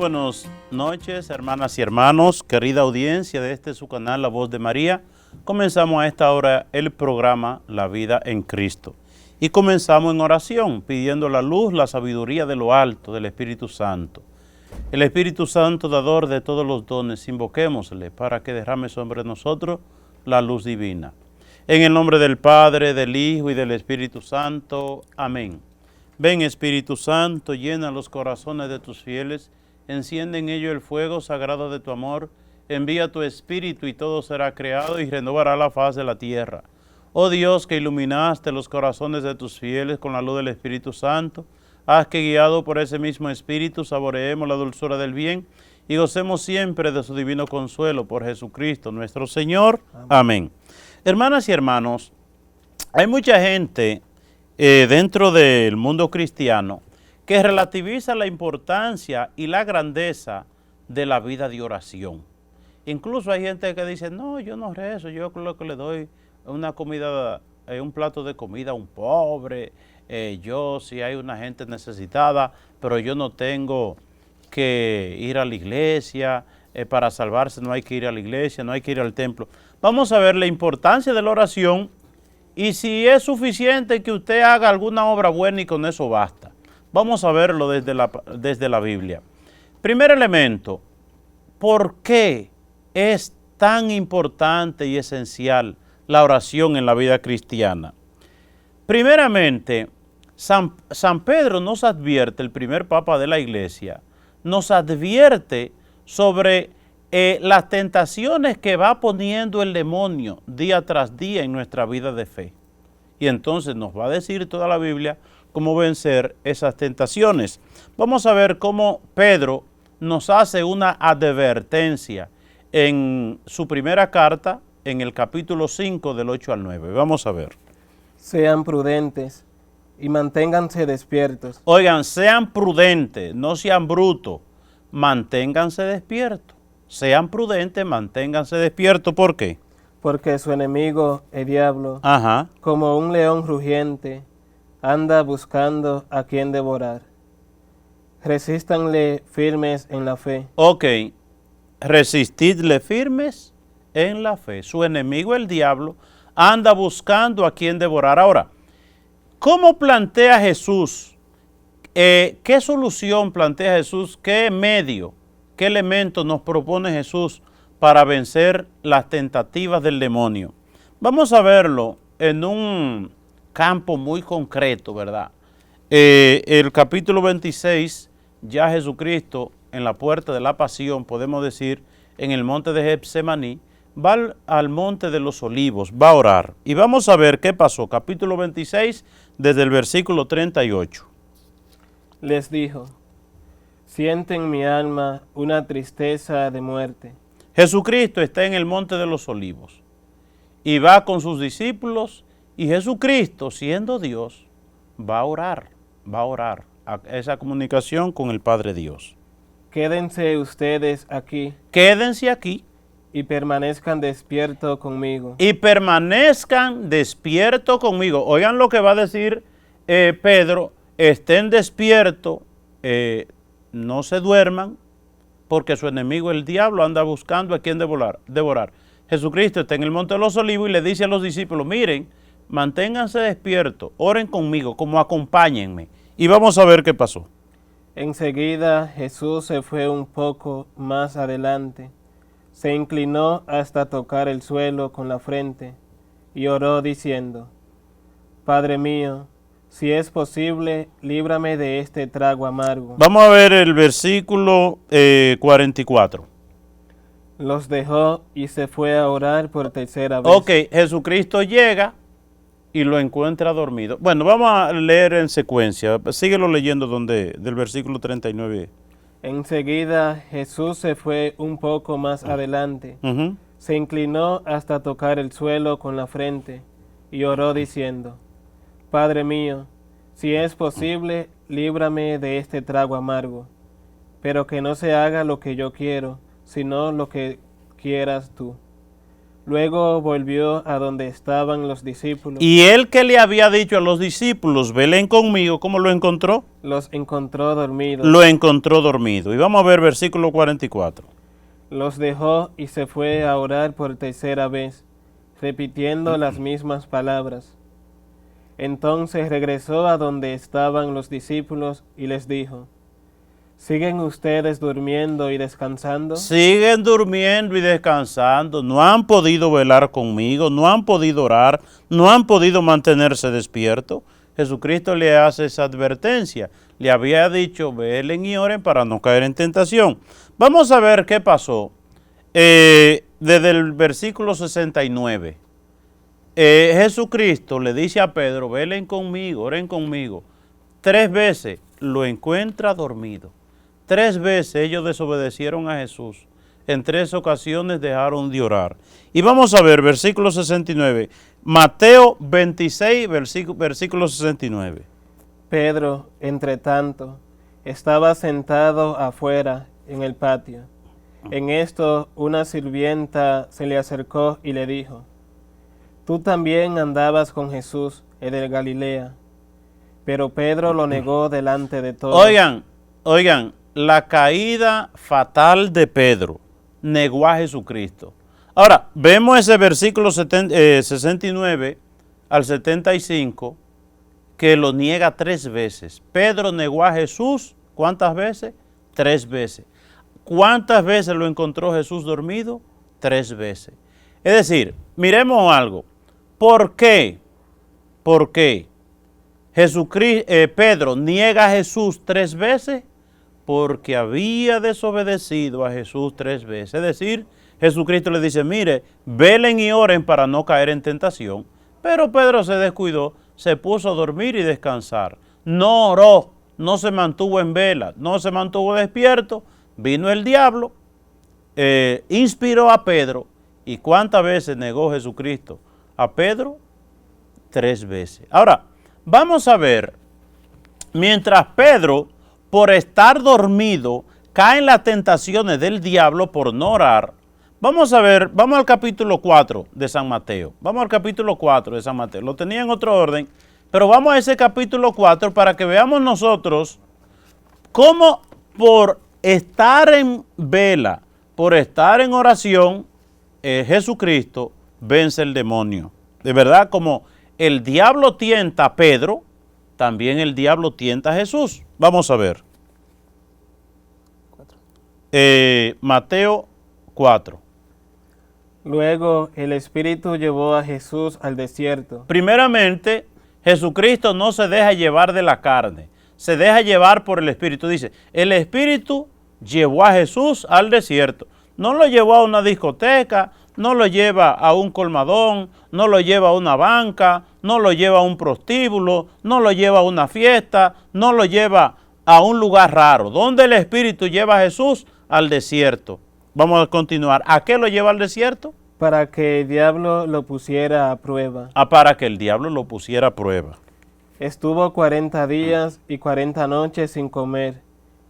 buenas noches, hermanas y hermanos, querida audiencia de su canal La Voz de María. Comenzamos a esta hora el programa La Vida en Cristo. Y comenzamos en oración, pidiendo la luz, la sabiduría de lo alto, del Espíritu Santo. El Espíritu Santo, dador de todos los dones, invoquémosle para que derrame sobre nosotros la luz divina. En el nombre del Padre, del Hijo y del Espíritu Santo. Amén. Ven, Espíritu Santo, llena los corazones de tus fieles, enciende en ellos el fuego sagrado de tu amor, envía tu Espíritu y todo será creado y renovará la faz de la tierra. Oh Dios, que iluminaste los corazones de tus fieles con la luz del Espíritu Santo, haz que guiado por ese mismo Espíritu saboreemos la dulzura del bien y gocemos siempre de su divino consuelo por Jesucristo nuestro Señor. Amén. Hermanas y hermanos, hay mucha gente dentro del mundo cristiano que relativiza la importancia y la grandeza de la vida de oración. Incluso hay gente que dice, no, yo no rezo, yo lo que le doy una comida, un plato de comida a un pobre, yo si hay una gente necesitada, pero yo no tengo que ir a la iglesia, para salvarse no hay que ir a la iglesia, no hay que ir al templo. Vamos a ver la importancia de la oración y si es suficiente que usted haga alguna obra buena y con eso basta. Vamos a verlo desde la Biblia. Primer elemento, ¿por qué es tan importante y esencial la oración en la vida cristiana? Primeramente, San Pedro nos advierte, el primer papa de la iglesia, nos advierte sobre las tentaciones que va poniendo el demonio día tras día en nuestra vida de fe. Y entonces nos va a decir toda la Biblia cómo vencer esas tentaciones. Vamos a ver cómo Pedro nos hace una advertencia en su primera carta, en el capítulo 5 del 8 al 9. Vamos a ver. Sean prudentes y manténganse despiertos. Oigan, sean prudentes, no sean brutos, manténganse despiertos. Sean prudentes, manténganse despiertos. ¿Por qué? Porque su enemigo, el diablo, como un león rugiente, anda buscando a quien devorar. Resístanle firmes en la fe. Ok, resistidle firmes en la fe. Su enemigo, el diablo, anda buscando a quien devorar. Ahora, ¿cómo plantea Jesús? ¿Qué solución plantea Jesús? ¿Qué medio? ¿Qué elemento nos propone Jesús para vencer las tentativas del demonio? Vamos a verlo en un campo muy concreto, ¿verdad? El capítulo 26, ya Jesucristo en la puerta de la pasión, podemos decir, en el monte de Getsemaní, va al monte de los olivos, va a orar. Y vamos a ver qué pasó. Capítulo 26, desde el versículo 38. Les dijo, siente en mi alma una tristeza de muerte. Jesucristo está en el monte de los olivos y va con sus discípulos y Jesucristo, siendo Dios, va a orar a esa comunicación con el Padre Dios. Quédense ustedes aquí. Quédense aquí. Y permanezcan despiertos conmigo. Y permanezcan despiertos conmigo. Oigan lo que va a decir Pedro, estén despiertos, no se duerman, porque su enemigo el diablo anda buscando a quien devorar. Jesucristo está en el monte de los olivos y le dice a los discípulos, miren, manténganse despiertos, oren conmigo, como acompáñenme. Y vamos a ver qué pasó. Enseguida Jesús se fue un poco más adelante, se inclinó hasta tocar el suelo con la frente y oró diciendo, Padre mío, si es posible, líbrame de este trago amargo. Vamos a ver el versículo 44. Los dejó y se fue a orar por tercera vez. Ok, Jesucristo llega y lo encuentra dormido. Bueno, vamos a leer en secuencia. Síguelo leyendo del versículo 39. Enseguida Jesús se fue un poco más adelante. Se inclinó hasta tocar el suelo con la frente y oró diciendo, Padre mío, si es posible, líbrame de este trago amargo, pero que no se haga lo que yo quiero, sino lo que quieras tú. Luego volvió a donde estaban los discípulos. Y él que le había dicho a los discípulos, velen conmigo, ¿cómo lo encontró? Los encontró dormidos. Lo encontró dormido. Y vamos a ver versículo 44. Los dejó y se fue a orar por tercera vez, repitiendo las mismas palabras. Entonces regresó a donde estaban los discípulos y les dijo: ¿Siguen ustedes durmiendo y descansando? Siguen durmiendo y descansando, no han podido velar conmigo, no han podido orar, no han podido mantenerse despiertos. Jesucristo le hace esa advertencia. Le había dicho, velen y oren para no caer en tentación. Vamos a ver qué pasó desde el versículo 69. Jesucristo le dice a Pedro, velen conmigo, oren conmigo. 3 veces lo encuentra dormido. 3 veces ellos desobedecieron a Jesús. En 3 ocasiones dejaron de orar. Y vamos a ver, versículo 69. Mateo 26, versículo 69. Pedro, entre tanto, estaba sentado afuera en el patio. En esto una sirvienta se le acercó y le dijo: Tú también andabas con Jesús, el de Galilea. Pero Pedro lo negó delante de todos. Oigan, la caída fatal de Pedro negó a Jesucristo. Ahora, vemos ese versículo 69 al 75 que lo niega 3 veces. Pedro negó a Jesús, ¿cuántas veces? 3 veces. ¿Cuántas veces lo encontró Jesús dormido? 3 veces. Es decir, miremos algo. ¿Por qué? ¿Por qué Pedro niega a Jesús 3 veces? Porque había desobedecido a Jesús 3 veces. Es decir, Jesucristo le dice, mire, velen y oren para no caer en tentación. Pero Pedro se descuidó, se puso a dormir y descansar. No oró, no se mantuvo en vela, no se mantuvo despierto. Vino el diablo, inspiró a Pedro. ¿Y cuántas veces negó Jesucristo a Pedro? 3 veces. Ahora, vamos a ver, mientras Pedro, por estar dormido, cae en las tentaciones del diablo por no orar. Vamos a ver, vamos al capítulo 4 de San Mateo. Vamos al capítulo 4 de San Mateo. Lo tenía en otro orden, pero vamos a ese capítulo 4 para que veamos nosotros cómo por estar en vela, por estar en oración, Jesucristo vence el demonio. De verdad, como el diablo tienta a Pedro, también el diablo tienta a Jesús. Vamos a ver. Mateo 4. Luego el Espíritu llevó a Jesús al desierto. Primeramente, Jesucristo no se deja llevar de la carne, se deja llevar por el Espíritu. Dice, el Espíritu llevó a Jesús al desierto. No lo llevó a una discoteca, no lo lleva a un colmadón, no lo lleva a una banca, no lo lleva a un prostíbulo, no lo lleva a una fiesta, no lo lleva a un lugar raro. ¿Dónde el Espíritu lleva a Jesús? Al desierto. Vamos a continuar. ¿A qué lo lleva al desierto? Para que el diablo lo pusiera a prueba. Para que el diablo lo pusiera a prueba. Estuvo 40 días y 40 noches sin comer,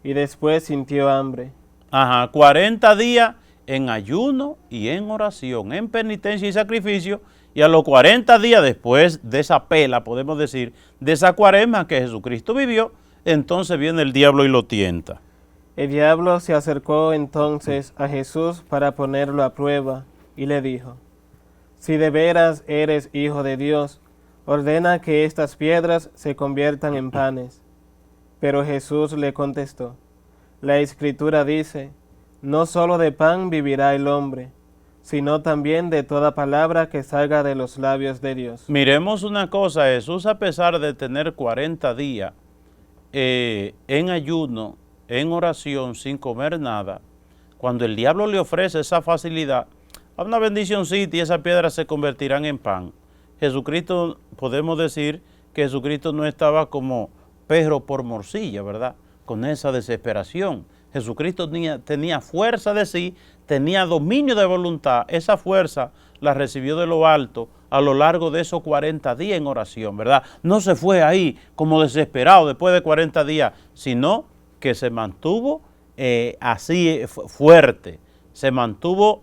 y después sintió hambre. 40 días en ayuno y en oración, en penitencia y sacrificio, y a los 40 días después de esa pela, podemos decir, de esa cuaresma que Jesucristo vivió, entonces viene el diablo y lo tienta. El diablo se acercó entonces a Jesús para ponerlo a prueba, y le dijo: Si de veras eres hijo de Dios, ordena que estas piedras se conviertan en panes. Pero Jesús le contestó: La Escritura dice, no solo de pan vivirá el hombre, sino también de toda palabra que salga de los labios de Dios. Miremos una cosa, Jesús, a pesar de tener 40 días en ayuno, en oración, sin comer nada, cuando el diablo le ofrece esa facilidad, a una bendicioncita y esas piedras se convertirán en pan. Jesucristo, podemos decir que Jesucristo no estaba como Pedro por morcilla, ¿verdad? Con esa desesperación. Jesucristo tenía fuerza de sí, tenía dominio de voluntad. Esa fuerza la recibió de lo alto a lo largo de esos 40 días en oración, ¿verdad? No se fue ahí como desesperado después de 40 días, sino que se mantuvo así fuerte, se mantuvo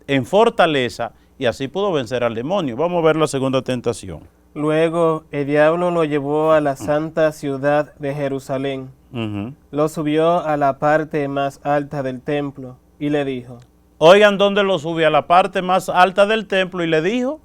en fortaleza y así pudo vencer al demonio. Vamos a ver la segunda tentación. Luego el diablo lo llevó a la santa ciudad de Jerusalén, lo subió a la parte más alta del templo y le dijo, Oigan dónde lo sube, a la parte más alta del templo y le dijo,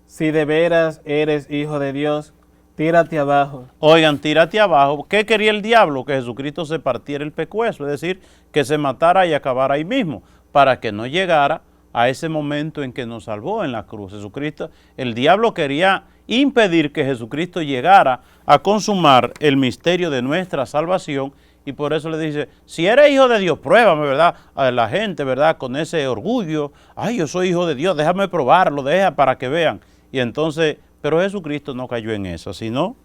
si de veras eres hijo de Dios, tírate abajo. oigan, tírate abajo. ¿Qué quería el diablo? Que Jesucristo se partiera el pescuezo, es decir, que se matara y acabara ahí mismo, para que no llegara a ese momento en que nos salvó en la cruz. Jesucristo, el diablo quería impedir que Jesucristo llegara a consumar el misterio de nuestra salvación y por eso le dice, si eres hijo de Dios, pruébame, ¿verdad? A la gente, ¿verdad? Con ese orgullo, ay, yo soy hijo de Dios, déjame probarlo, deja para que vean. Y entonces, pero Jesucristo no cayó en eso, sino...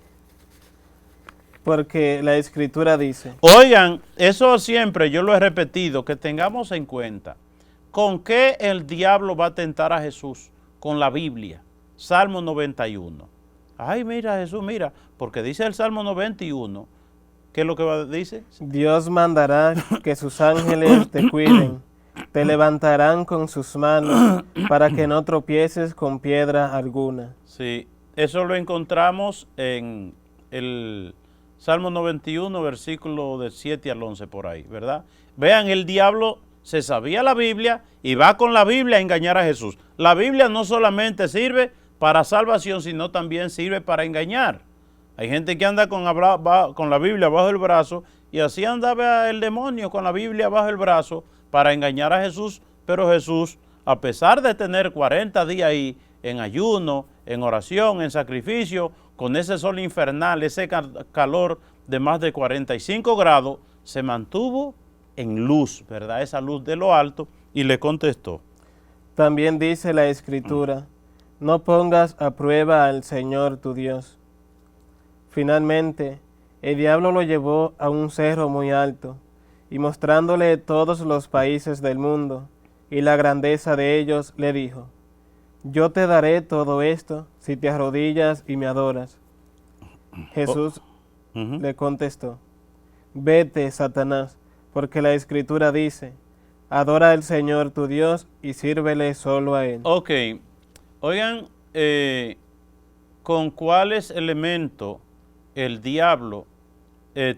Porque la Escritura dice, Oigan, eso siempre yo lo he repetido, que tengamos en cuenta, ¿con qué el diablo va a tentar a Jesús? Con la Biblia, Salmo 91. Ay, mira Jesús, mira, porque dice el Salmo 91, ¿qué es lo que dice? Dios mandará que sus ángeles te cuiden, te levantarán con sus manos para que no tropieces con piedra alguna. Sí, eso lo encontramos en el Salmo 91, versículo del 7 al 11 por ahí, ¿verdad? Vean, el diablo se sabía la Biblia y va con la Biblia a engañar a Jesús. La Biblia no solamente sirve para salvación, sino también sirve para engañar. Hay gente que anda con la Biblia bajo el brazo y así andaba el demonio con la Biblia bajo el brazo para engañar a Jesús, pero Jesús, a pesar de tener 40 días ahí en ayuno, en oración, en sacrificio, con ese sol infernal, ese calor de más de 45 grados, se mantuvo en luz, ¿verdad? Esa luz de lo alto, y le contestó. También dice la Escritura, no pongas a prueba al Señor tu Dios. Finalmente, el diablo lo llevó a un cerro muy alto, y mostrándole todos los países del mundo, y la grandeza de ellos, le dijo, yo te daré todo esto si te arrodillas y me adoras. Jesús le contestó, vete, Satanás, porque la Escritura dice, adora al Señor tu Dios y sírvele solo a Él. Ok, oigan, ¿con cuáles elementos el diablo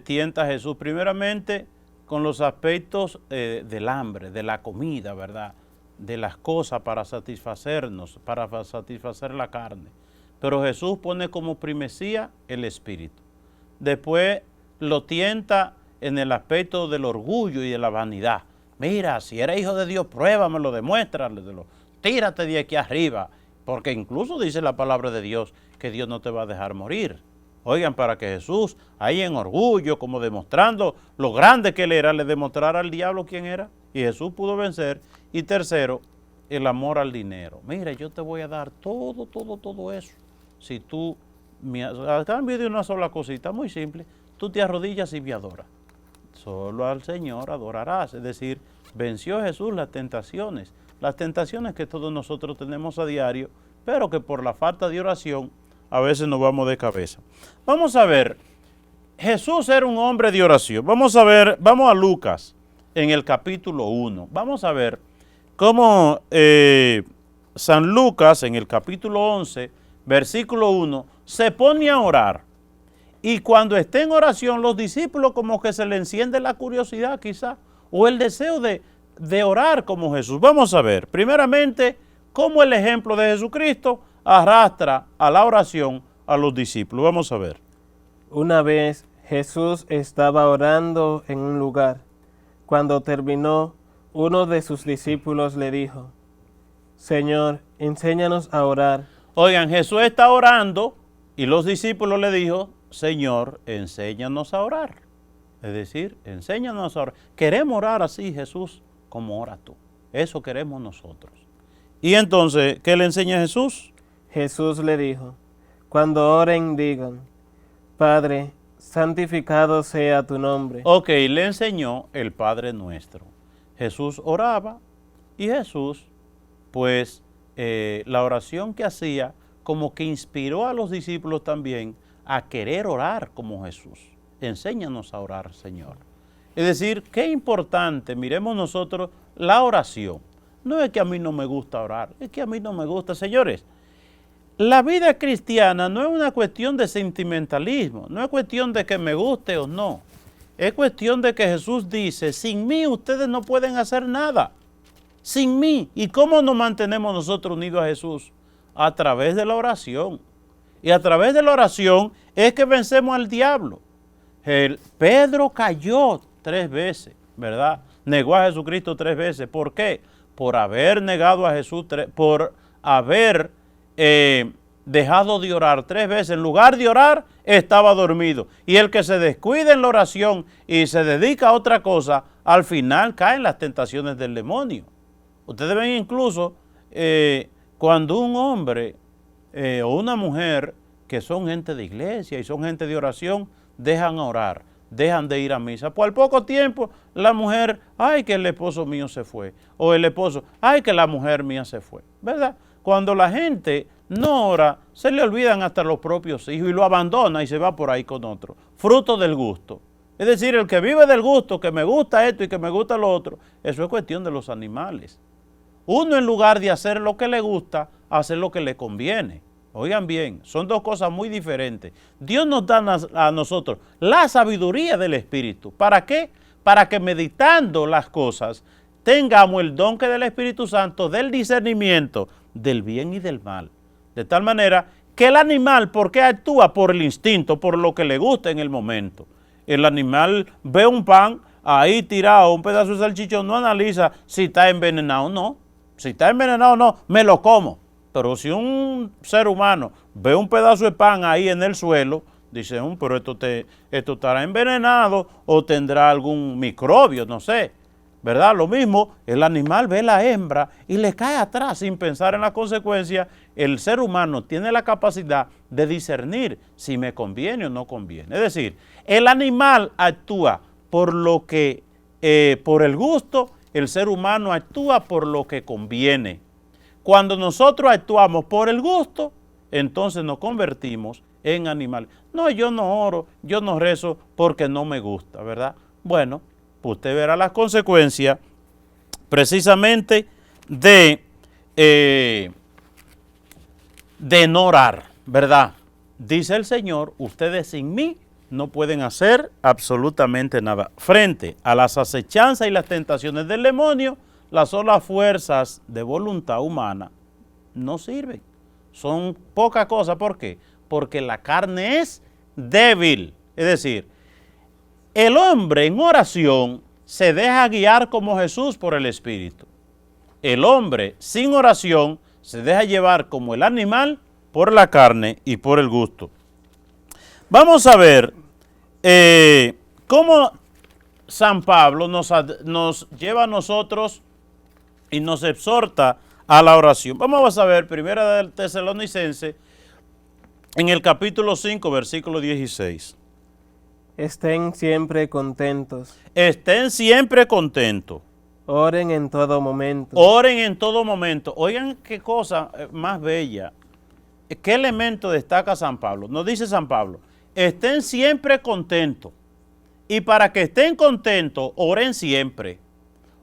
tienta a Jesús? Primeramente, con los aspectos del hambre, de la comida, ¿verdad? De las cosas para satisfacernos, para satisfacer la carne. Pero Jesús pone como primacía el espíritu. Después lo tienta en el aspecto del orgullo y de la vanidad. Mira, si eres hijo de Dios, pruébamelo, demuéstramelo, tírate de aquí arriba, porque incluso dice la palabra de Dios que Dios no te va a dejar morir. Oigan, para que Jesús, ahí en orgullo, como demostrando lo grande que él era, le demostrara al diablo quién era, y Jesús pudo vencer. Y tercero, el amor al dinero. Mira, yo te voy a dar todo eso. Si tú, a cambio de una sola cosita, muy simple, tú te arrodillas y me adoras. Solo al Señor adorarás. Es decir, venció Jesús las tentaciones que todos nosotros tenemos a diario, pero que por la falta de oración a veces nos vamos de cabeza. Vamos a ver, Jesús era un hombre de oración. Vamos a Lucas en el capítulo 1. Vamos a ver cómo San Lucas en el capítulo 11, versículo 1, se pone a orar. Y cuando esté en oración, los discípulos como que se le enciende la curiosidad quizá, o el deseo de orar como Jesús. Vamos a ver, primeramente, cómo el ejemplo de Jesucristo arrastra a la oración a los discípulos. Vamos a ver. Una vez Jesús estaba orando en un lugar. Cuando terminó, uno de sus discípulos le dijo, Señor, enséñanos a orar. Oigan, Jesús está orando y los discípulos le dijo, Señor, enséñanos a orar. Es decir, enséñanos a orar. Queremos orar así, Jesús, como ora tú. Eso queremos nosotros. Y entonces, ¿qué le enseña Jesús? Jesús le dijo, cuando oren digan, Padre, santificado sea tu nombre. Ok, le enseñó el Padre Nuestro. Jesús oraba y Jesús, pues, la oración que hacía como que inspiró a los discípulos también a querer orar como Jesús. Enséñanos a orar, Señor. Es decir, qué importante, miremos nosotros la oración. No es que a mí no me gusta orar, es que a mí no me gusta. Señores, la vida cristiana no es una cuestión de sentimentalismo, no es cuestión de que me guste o no. Es cuestión de que Jesús dice, sin mí ustedes no pueden hacer nada. Sin mí. ¿Y cómo nos mantenemos nosotros unidos a Jesús? A través de la oración. Y a través de la oración es que vencemos al diablo. Pedro cayó 3 veces, ¿verdad? Negó a Jesucristo 3 veces. ¿Por qué? Por haber negado a Jesús, por haber dejado de orar 3 veces. En lugar de orar, estaba dormido. Y el que se descuida en la oración y se dedica a otra cosa, al final cae en las tentaciones del demonio. Ustedes ven incluso cuando un hombre o una mujer que son gente de iglesia y son gente de oración, dejan orar, dejan de ir a misa. Pues al poco tiempo la mujer, ay que el esposo mío se fue. O el esposo, ay que la mujer mía se fue. ¿Verdad? Cuando la gente no ora, se le olvidan hasta los propios hijos y lo abandona y se va por ahí con otro. Fruto del gusto. Es decir, el que vive del gusto, que me gusta esto y que me gusta lo otro, eso es cuestión de los animales. Uno en lugar de hacer lo que le gusta, hace lo que le conviene. Oigan bien, son 2 cosas muy diferentes. Dios nos da a nosotros la sabiduría del Espíritu. ¿Para qué? Para que meditando las cosas tengamos el don que del Espíritu Santo del discernimiento del bien y del mal. De tal manera que el animal, ¿por qué actúa? Por el instinto, por lo que le gusta en el momento. El animal ve un pan ahí tirado, un pedazo de salchichón, no analiza si está envenenado o no. Si está envenenado o no, me lo como. Pero si un ser humano ve un pedazo de pan ahí en el suelo, dice, pero esto estará envenenado o tendrá algún microbio, no sé. ¿Verdad? Lo mismo, el animal ve la hembra y le cae atrás sin pensar en las consecuencias. El ser humano tiene la capacidad de discernir si me conviene o no conviene. Es decir, el animal actúa por lo que, por el gusto, el ser humano actúa por lo que conviene. Cuando nosotros actuamos por el gusto, entonces nos convertimos en animales. No, yo no oro, yo no rezo porque no me gusta, ¿verdad? Bueno, usted verá las consecuencias precisamente de no orar, ¿verdad? Dice el Señor, ustedes sin mí no pueden hacer absolutamente nada. Frente a las acechanzas y las tentaciones del demonio, las solas fuerzas de voluntad humana no sirven. Son poca cosa. ¿Por qué? Porque la carne es débil. Es decir, el hombre en oración se deja guiar como Jesús por el Espíritu. El hombre sin oración se deja llevar como el animal por la carne y por el gusto. Vamos a ver cómo San Pablo nos lleva a nosotros y nos exhorta a la oración. Vamos a ver Primera del Tesalonicense en el capítulo 5, versículo 16. Estén siempre contentos. Estén siempre contentos. Oren en todo momento. Oren en todo momento. Oigan qué cosa más bella. ¿Qué elemento destaca San Pablo? Nos dice San Pablo, estén siempre contentos. Y para que estén contentos, oren siempre.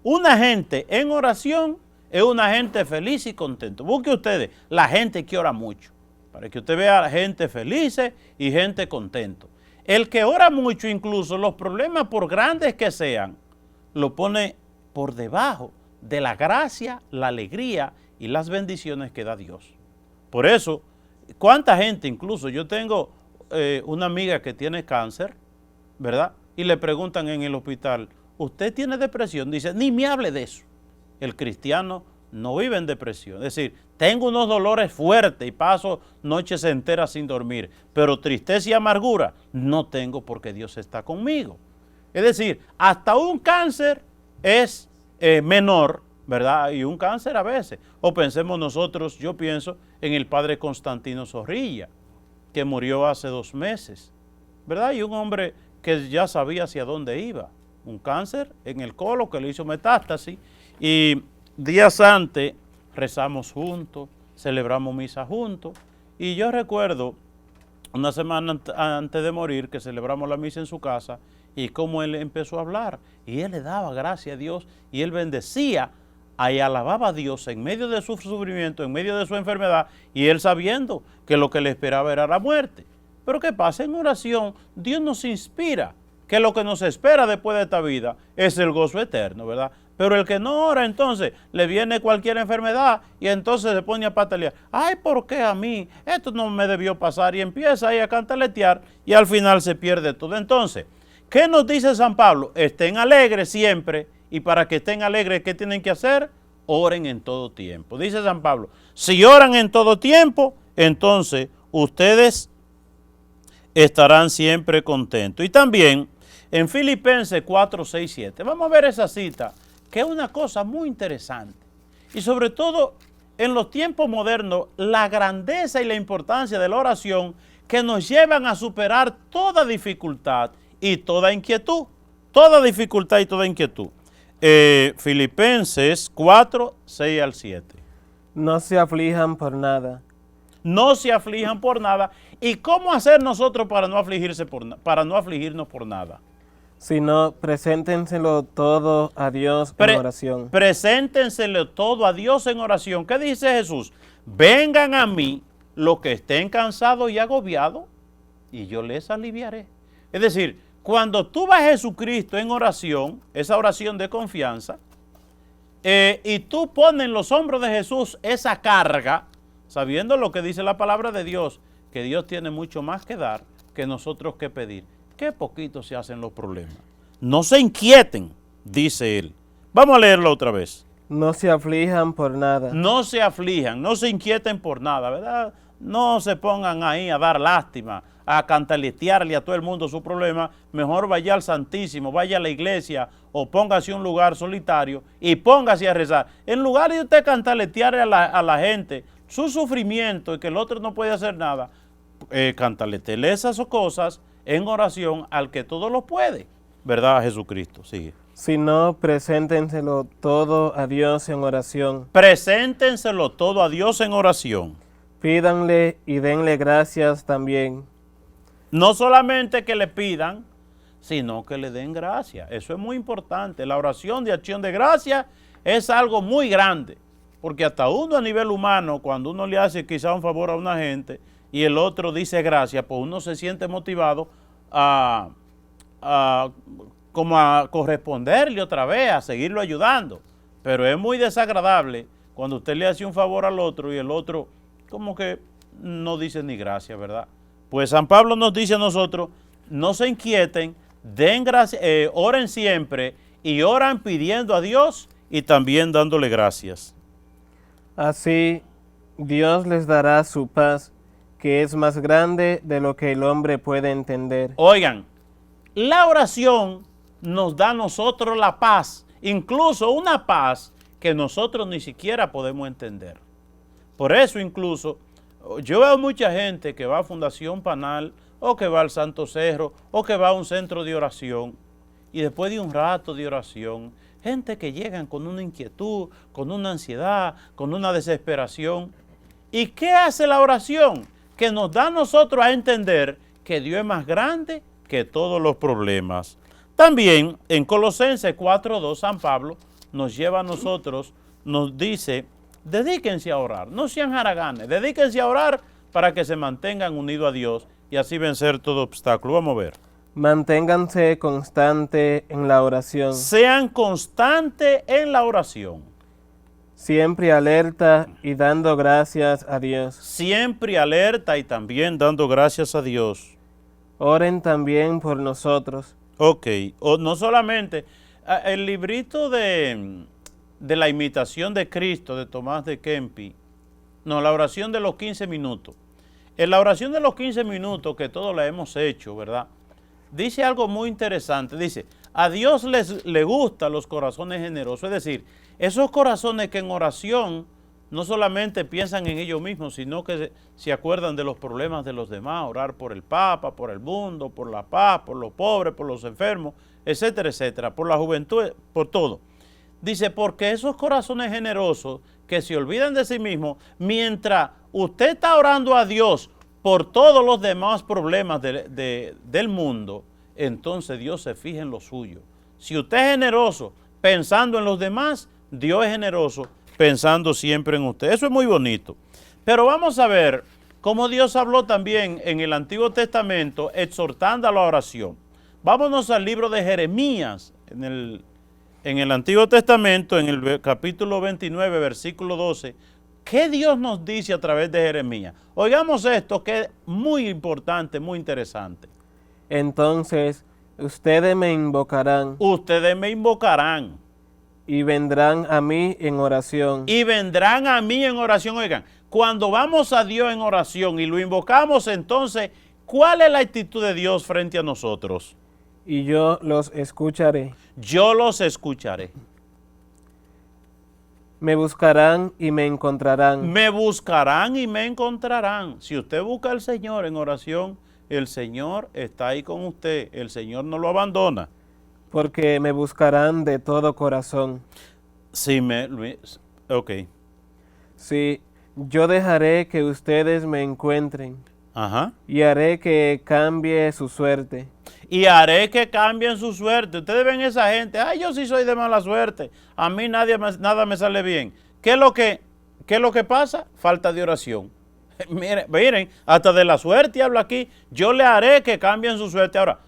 Una gente en oración es una gente feliz y contenta. Busque ustedes la gente que ora mucho, para que usted vea gente feliz y gente contenta. El que ora mucho, incluso los problemas por grandes que sean, lo pone por debajo de la gracia, la alegría y las bendiciones que da Dios. Por eso, ¿cuánta gente? Incluso yo tengo una amiga que tiene cáncer, ¿verdad? Y le preguntan en el hospital, ¿usted tiene depresión? Dice, ni me hable de eso. El cristiano no vive en depresión. Es decir, tengo unos dolores fuertes y paso noches enteras sin dormir, pero tristeza y amargura no tengo porque Dios está conmigo. Es decir, hasta un cáncer es menor, ¿verdad? Y un cáncer a veces. O pensemos nosotros, yo pienso en el padre Constantino Zorrilla, que murió hace 2 meses, ¿verdad? Y un hombre que ya sabía hacia dónde iba. Un cáncer en el colon que le hizo metástasis y días antes rezamos juntos, celebramos misa juntos y yo recuerdo una semana antes de morir que celebramos la misa en su casa y cómo él empezó a hablar y él le daba gracias a Dios y él bendecía ahí alababa a Dios en medio de su sufrimiento, en medio de su enfermedad, y él sabiendo que lo que le esperaba era la muerte. Pero ¿qué pasa? En oración Dios nos inspira que lo que nos espera después de esta vida es el gozo eterno, ¿verdad? Pero el que no ora, entonces le viene cualquier enfermedad y entonces se pone a patalear. Ay, ¿por qué a mí? Esto no me debió pasar, y empieza ahí a cantaletear y al final se pierde todo. Entonces, ¿qué nos dice San Pablo? Estén alegres siempre, y para que estén alegres, ¿qué tienen que hacer? Oren en todo tiempo. Dice San Pablo, si oran en todo tiempo, entonces ustedes estarán siempre contentos. Y también en Filipenses 4, 6, 7, vamos a ver esa cita, que es una cosa muy interesante. Y sobre todo en los tiempos modernos, la grandeza y la importancia de la oración que nos llevan a superar toda dificultad y toda inquietud. Toda dificultad y toda inquietud. Filipenses 4, 6 al 7. No se aflijan por nada. No se aflijan por nada. ¿Y cómo hacer nosotros para no afligirnos por nada? Sino preséntenselo todo a Dios en oración. Preséntenselo todo a Dios en oración. ¿Qué dice Jesús? Vengan a mí los que estén cansados y agobiados, y yo les aliviaré. Es decir, cuando tú vas a Jesucristo en oración, esa oración de confianza, y tú pones en los hombros de Jesús esa carga, sabiendo lo que dice la palabra de Dios, que Dios tiene mucho más que dar que nosotros que pedir. Qué poquito se hacen los problemas. No se inquieten, dice él. Vamos a leerlo otra vez. No se aflijan por nada. No se aflijan, no se inquieten por nada, ¿verdad? No se pongan ahí a dar lástima, a cantaletearle a todo el mundo su problema. Mejor vaya al Santísimo, vaya a la iglesia o póngase a un lugar solitario y póngase a rezar. En lugar de usted cantaletearle a la gente su sufrimiento y que el otro no puede hacer nada, cantaletele esas cosas en oración al que todo lo puede, ¿verdad? Jesucristo, sigue. Sino preséntenselo todo a Dios en oración. Preséntenselo todo a Dios en oración. Pídanle y denle gracias también. No solamente que le pidan, sino que le den gracias. Eso es muy importante. La oración de acción de gracias es algo muy grande, porque hasta uno a nivel humano, cuando uno le hace quizá un favor a una gente y el otro dice gracias, pues uno se siente motivado como a corresponderle otra vez, a seguirlo ayudando. Pero es muy desagradable cuando usted le hace un favor al otro y el otro como que no dice ni gracias, ¿verdad? Pues San Pablo nos dice a nosotros, no se inquieten, den gracias, oren siempre, y oran pidiendo a Dios y también dándole gracias. Así Dios les dará su paz, que es más grande de lo que el hombre puede entender. Oigan, la oración nos da a nosotros la paz, incluso una paz que nosotros ni siquiera podemos entender. Por eso incluso yo veo mucha gente que va a Fundación Panal o que va al Santo Cerro o que va a un centro de oración, y después de un rato de oración, gente que llegan con una inquietud, con una ansiedad, con una desesperación. ¿Y qué hace la oración? Que nos da a nosotros a entender que Dios es más grande que todos los problemas. También en Colosenses 4:2 San Pablo nos lleva a nosotros, nos dice, dedíquense a orar, no sean haraganes, dedíquense a orar para que se mantengan unidos a Dios y así vencer todo obstáculo. Vamos a ver. Manténganse constante en la oración. Sean constantes en la oración. Siempre alerta y dando gracias a Dios. Siempre alerta y también dando gracias a Dios. Oren también por nosotros. Ok, o no solamente, el librito de la imitación de Cristo de Tomás de Kempis, no, la oración de los 15 minutos. En la oración de los 15 minutos, que todos la hemos hecho, ¿verdad? Dice algo muy interesante, dice, a Dios le gustan los corazones generosos, es decir, esos corazones que en oración no solamente piensan en ellos mismos, sino que se acuerdan de los problemas de los demás, orar por el Papa, por el mundo, por la paz, por los pobres, por los enfermos, etcétera, etcétera, por la juventud, por todo. Dice, porque esos corazones generosos que se olvidan de sí mismos, mientras usted está orando a Dios por todos los demás problemas del mundo, entonces Dios se fija en lo suyo. Si usted es generoso pensando en los demás, Dios es generoso pensando siempre en usted. Eso es muy bonito. Pero vamos a ver cómo Dios habló también en el Antiguo Testamento exhortando a la oración. Vámonos al libro de Jeremías, en el Antiguo Testamento, en el capítulo 29, versículo 12. ¿Qué Dios nos dice a través de Jeremías? Oigamos esto que es muy importante, muy interesante. Entonces ustedes me invocarán Ustedes me invocarán y vendrán a mí en oración. y vendrán a mí en oración. Oigan, cuando vamos a Dios en oración y lo invocamos, entonces, ¿cuál es la actitud de Dios frente a nosotros? Y yo los escucharé. Yo los escucharé. Me buscarán y me encontrarán. Me buscarán y me encontrarán. Si usted busca al Señor en oración, el Señor está ahí con usted. El Señor no lo abandona. Porque me buscarán de todo corazón. Ok. Sí, yo dejaré que ustedes me encuentren Ajá. y haré que cambie su suerte. Y haré que cambien su suerte. Ustedes ven esa gente, ay, yo sí soy de mala suerte, a mí nada me sale bien. ¿Qué es lo que pasa? Falta de oración. Miren, hasta de la suerte habla aquí. Yo le haré que cambien su suerte. Ahora,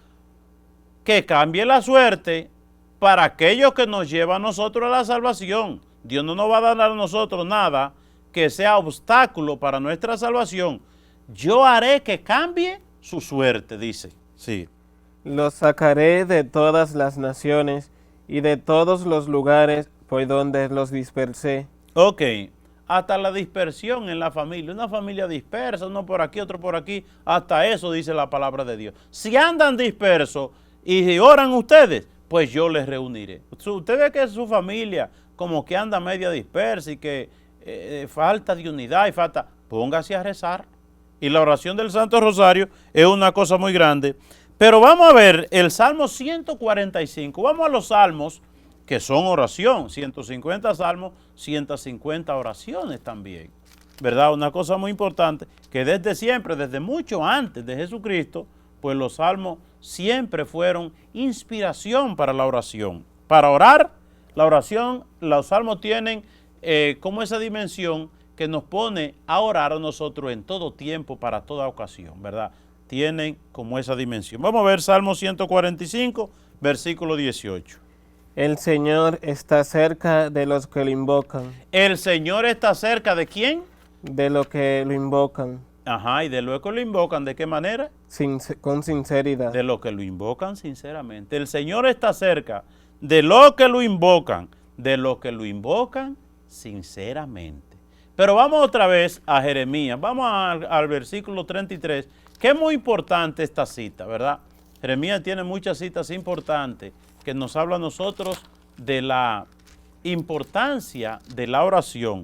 que cambie la suerte para aquellos que nos llevan a nosotros a la salvación. Dios no nos va a dar a nosotros nada que sea obstáculo para nuestra salvación. Yo haré que cambie su suerte, dice. Sí. Los sacaré de todas las naciones y de todos los lugares por donde los dispersé. Ok, hasta la dispersión en la familia, una familia dispersa, uno por aquí, otro por aquí, hasta eso dice la palabra de Dios. Si andan dispersos y oran ustedes, pues yo les reuniré. Usted ve que su familia como que anda media dispersa y que falta de unidad y falta, póngase a rezar. Y la oración del Santo Rosario es una cosa muy grande. Pero vamos a ver el Salmo 145, vamos a los salmos que son oración, 150 salmos, 150 oraciones también, ¿verdad? Una cosa muy importante, que desde siempre, desde mucho antes de Jesucristo, pues los salmos siempre fueron inspiración para la oración. Para orar, la oración, los salmos tienen como esa dimensión que nos pone a orar a nosotros en todo tiempo, para toda ocasión, ¿verdad? Tienen como esa dimensión. Vamos a ver Salmo 145, versículo 18. El Señor está cerca de los que lo invocan. El Señor está cerca de quién? De los que lo invocan. Ajá, y de los que lo invocan, ¿de qué manera? Con sinceridad. De los que lo invocan sinceramente. El Señor está cerca de los que lo invocan, de los que lo invocan sinceramente. Pero vamos otra vez a Jeremías, vamos al versículo 33, que es muy importante esta cita, ¿verdad? Jeremías tiene muchas citas importantes que nos habla a nosotros de la importancia de la oración.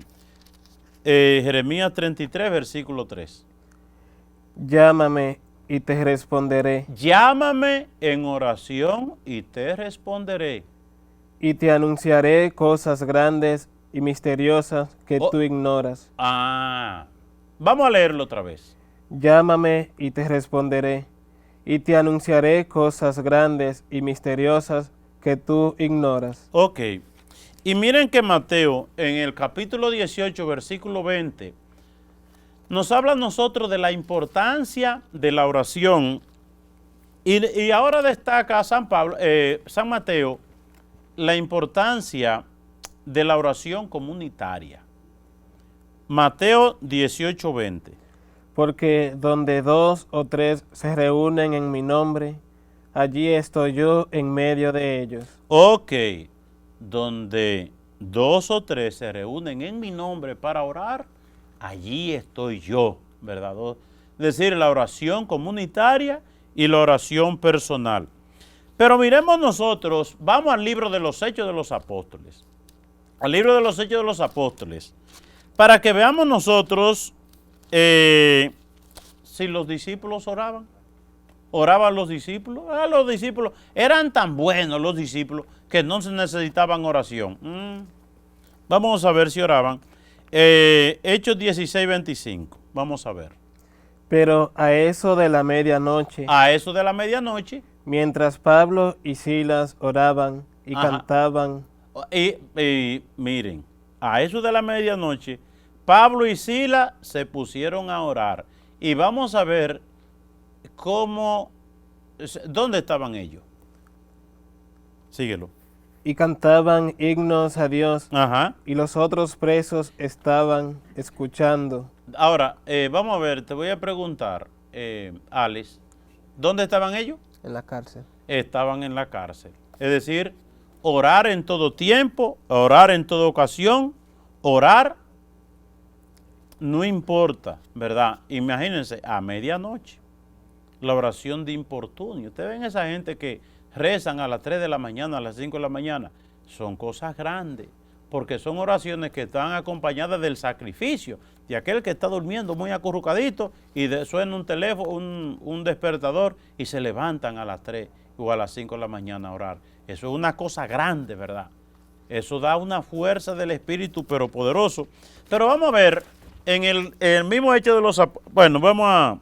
Jeremías 33, versículo 3. Llámame y te responderé. Llámame en oración y te responderé. Y te anunciaré cosas grandes y misteriosas que tú ignoras. Vamos a leerlo otra vez. Llámame y te responderé, y te anunciaré cosas grandes y misteriosas que tú ignoras. Ok. Y miren que Mateo, en el capítulo 18, versículo 20, nos habla a nosotros de la importancia de la oración. Y ahora destaca San Mateo la importancia de la oración comunitaria. Mateo 18, 20. Porque donde 2 o 3 se reúnen en mi nombre, allí estoy yo en medio de ellos. Ok, donde 2 o 3 se reúnen en mi nombre para orar, allí estoy yo, ¿verdad? Es decir, la oración comunitaria y la oración personal. Pero miremos nosotros, vamos al libro de los Hechos de los Apóstoles. Al libro de los Hechos de los Apóstoles, para que veamos nosotros si los discípulos oraban. ¿Oraban los discípulos? Los discípulos eran tan buenos, los discípulos, que no se necesitaban oración. Vamos a ver si oraban. Hechos 16, 25. Vamos a ver. Pero a eso de la medianoche. A eso de la medianoche. Mientras Pablo y Silas oraban y cantaban. Y miren, a eso de la medianoche, Pablo y Silas se pusieron a orar. Y vamos a ver dónde estaban ellos. Síguelo. Y cantaban himnos a Dios, Ajá. y los otros presos estaban escuchando. Ahora, vamos a ver, te voy a preguntar, Alice, ¿dónde estaban ellos? En la cárcel. Estaban en la cárcel. Es decir, orar en todo tiempo, orar en toda ocasión, orar, no importa, ¿verdad? Imagínense, a medianoche, la oración de importunio. Ustedes ven esa gente que rezan a las 3 de la mañana, a las 5 de la mañana. Son cosas grandes, porque son oraciones que están acompañadas del sacrificio, de aquel que está durmiendo muy acurrucadito y suena un teléfono, un despertador y se levantan a las 3 o a las 5 de la mañana a orar. Eso es una cosa grande, ¿verdad? Eso da una fuerza del Espíritu, pero poderoso. Pero vamos a ver, en el mismo hecho de los... Bueno, vamos a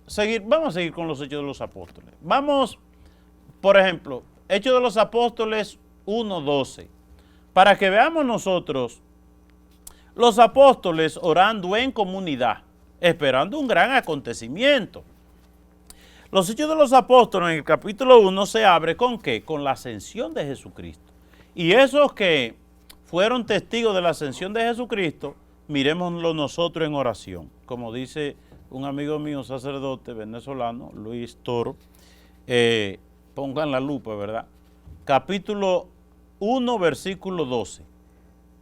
seguir con los Hechos de los Apóstoles. Vamos, por ejemplo, Hechos de los Apóstoles 1:12. Para que veamos nosotros los apóstoles orando en comunidad, esperando un gran acontecimiento. Los Hechos de los Apóstoles en el capítulo 1 se abre ¿con qué? Con la ascensión de Jesucristo. Y esos que fueron testigos de la ascensión de Jesucristo, miremoslo nosotros en oración. Como dice un amigo mío, sacerdote venezolano, Luis Toro, pongan la lupa, ¿verdad? Capítulo 1, versículo 12.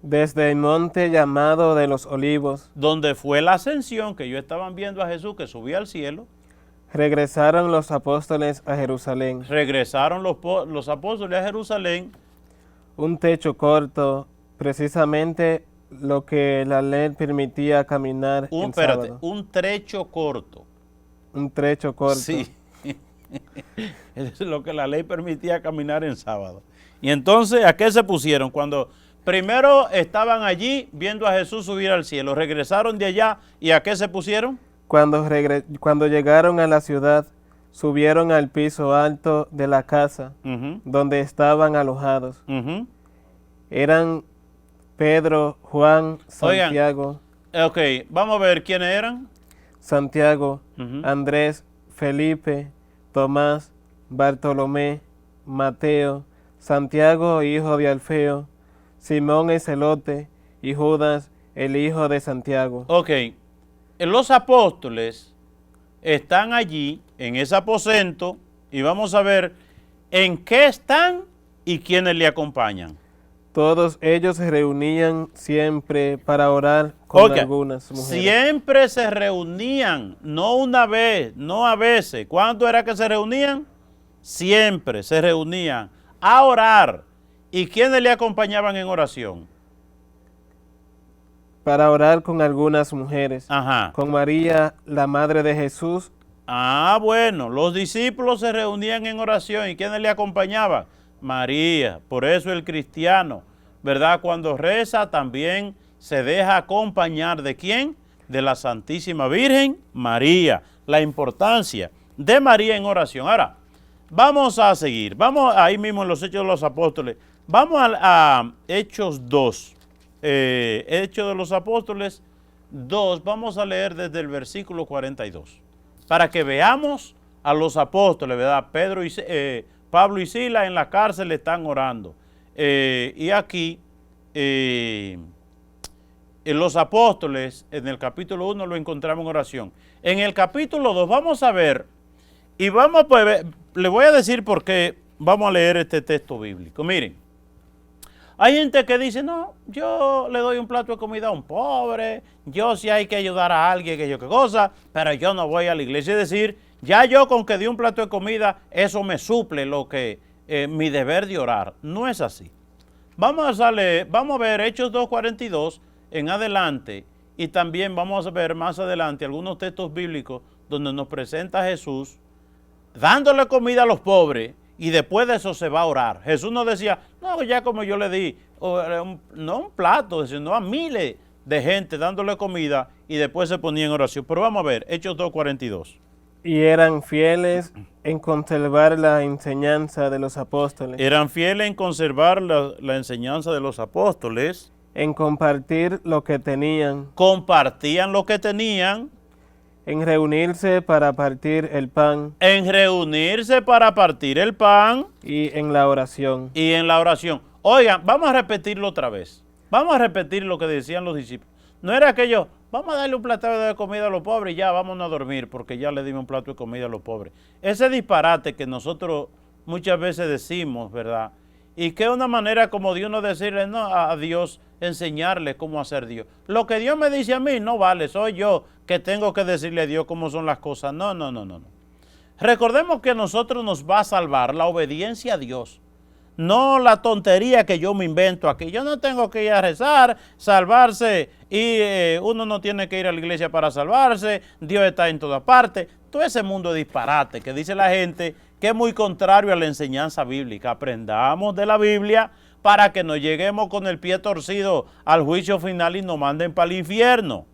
Desde el monte llamado de los Olivos, Donde fue la ascensión, que ellos estaban viendo a Jesús que subía al cielo, regresaron los apóstoles a Jerusalén. regresaron los apóstoles a Jerusalén. Un techo corto, precisamente lo que la ley permitía caminar en sábado. Un trecho corto. Un trecho corto. Sí. Es lo que la ley permitía caminar en sábado. Y entonces, ¿a qué se pusieron? Cuando primero estaban allí viendo a Jesús subir al cielo, regresaron de allá, ¿y a qué se pusieron? Cuando llegaron a la ciudad, subieron al piso alto de la casa donde estaban alojados. Eran Pedro, Juan, Santiago. Oigan, ok, vamos a ver quiénes eran. Santiago, Andrés, Felipe, Tomás, Bartolomé, Mateo, Santiago, hijo de Alfeo, Simón el Celote y Judas, el hijo de Santiago. Ok, los apóstoles están allí en ese aposento y vamos a ver en qué están y quiénes le acompañan. Todos ellos se reunían siempre para orar con algunas mujeres. Siempre se reunían, no una vez, no a veces. ¿Cuándo era que se reunían? Siempre se reunían a orar. ¿Y quiénes le acompañaban en oración? Para orar con algunas mujeres. Ajá. Con María, la madre de Jesús. Bueno, los discípulos se reunían en oración. ¿Y quiénes le acompañaban? María. Por eso el cristiano, ¿verdad? Cuando reza también se deja acompañar ¿de quién? De la Santísima Virgen María. La importancia de María en oración. Ahora, vamos a seguir. Vamos ahí mismo en los Hechos de los Apóstoles. Vamos a Hechos 2. Hechos de los Apóstoles 2. Vamos a leer desde el versículo 42. Para que veamos a los apóstoles, ¿verdad? Pablo y Silas en la cárcel están orando. Y aquí, en los apóstoles, en el capítulo 1 lo encontramos en oración. En el capítulo 2 vamos a ver, y vamos a ver, le voy a decir por qué vamos a leer este texto bíblico. Miren, hay gente que dice, no, yo le doy un plato de comida a un pobre, yo sí hay que ayudar a alguien, que yo qué cosa, pero yo no voy a la iglesia. Es decir, ya yo con que dé un plato de comida, eso me suple lo que mi deber de orar. No es así. Vamos a ver Hechos 2:42 en adelante, y también vamos a ver más adelante algunos textos bíblicos donde nos presenta a Jesús dándole comida a los pobres, y después de eso se va a orar. Jesús no decía, no, ya como yo le di, no un plato, sino a miles de gente dándole comida y después se ponía en oración. Pero vamos a ver, Hechos 2:42. y eran fieles en conservar la enseñanza de los apóstoles, Eran fieles en conservar la enseñanza de los apóstoles, en compartir lo que tenían, compartían lo que tenían, en reunirse para partir el pan en reunirse para partir el pan y en la oración. y en la oración. Oigan, vamos a repetirlo otra vez. Vamos a repetir lo que decían los discípulos. No era aquello, vamos a darle un plato de comida a los pobres y ya vámonos a dormir porque ya le dimos un plato de comida a los pobres. Ese disparate que nosotros muchas veces decimos, ¿verdad? Y que es una manera como de uno decirle no a Dios, enseñarle cómo hacer Dios. Lo que Dios me dice a mí no vale, soy yo que tengo que decirle a Dios cómo son las cosas. No, no, no, no. Recordemos que a nosotros nos va a salvar la obediencia a Dios. No la tontería que yo me invento aquí. Yo no tengo que ir a rezar, salvarse y uno no tiene que ir a la iglesia para salvarse. Dios está en toda parte. Todo ese mundo de disparate que dice la gente que es muy contrario a la enseñanza bíblica. Aprendamos de la Biblia para que no lleguemos con el pie torcido al juicio final y nos manden para el infierno.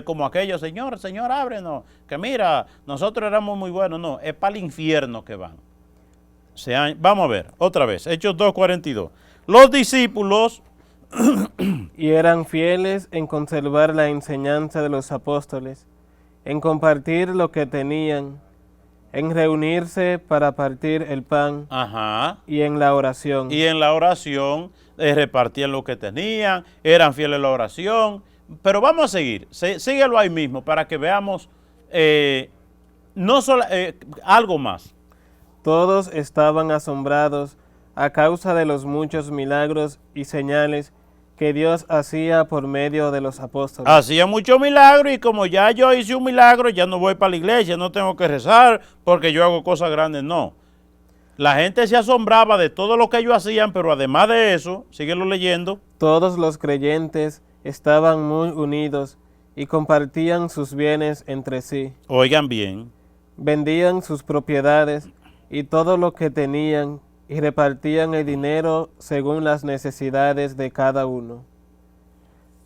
Como aquello, Señor, ábrenos. Que mira, nosotros éramos muy buenos. No, es para el infierno que van. Vamos a ver, otra vez, Hechos 2:42. Los discípulos Y eran fieles en conservar la enseñanza de los apóstoles, en compartir lo que tenían, en reunirse para partir el pan y en la oración. Y en la oración repartían lo que tenían, eran fieles a la oración. Pero vamos a seguir, síguelo ahí mismo para que veamos algo más. Todos estaban asombrados a causa de los muchos milagros y señales que Dios hacía por medio de los apóstoles. Hacía muchos milagros y como ya yo hice un milagro, ya no voy para la iglesia, no tengo que rezar porque yo hago cosas grandes, no. La gente se asombraba de todo lo que ellos hacían, pero además de eso, síguelo leyendo. Todos los creyentes estaban muy unidos y compartían sus bienes entre sí. Oigan bien. Vendían sus propiedades y todo lo que tenían, y repartían el dinero según las necesidades de cada uno.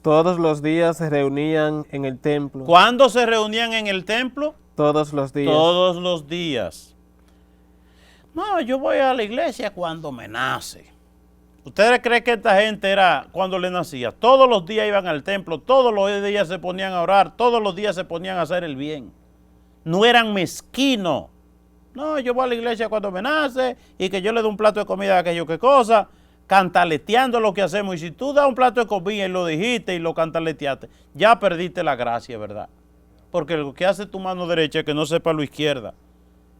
Todos los días se reunían en el templo. ¿Cuándo se reunían en el templo? Todos los días. Todos los días. No, yo voy a la iglesia cuando me nace. ¿Ustedes creen que esta gente era cuando le nacía? Todos los días iban al templo, todos los días se ponían a orar, todos los días se ponían a hacer el bien. No eran mezquinos. No, yo voy a la iglesia cuando me nace y que yo le doy un plato de comida a aquello que cosa, cantaleteando lo que hacemos. Y si tú das un plato de comida y lo dijiste y lo cantaleteaste, ya perdiste la gracia, ¿verdad? Porque lo que hace tu mano derecha es que no sepa lo izquierda.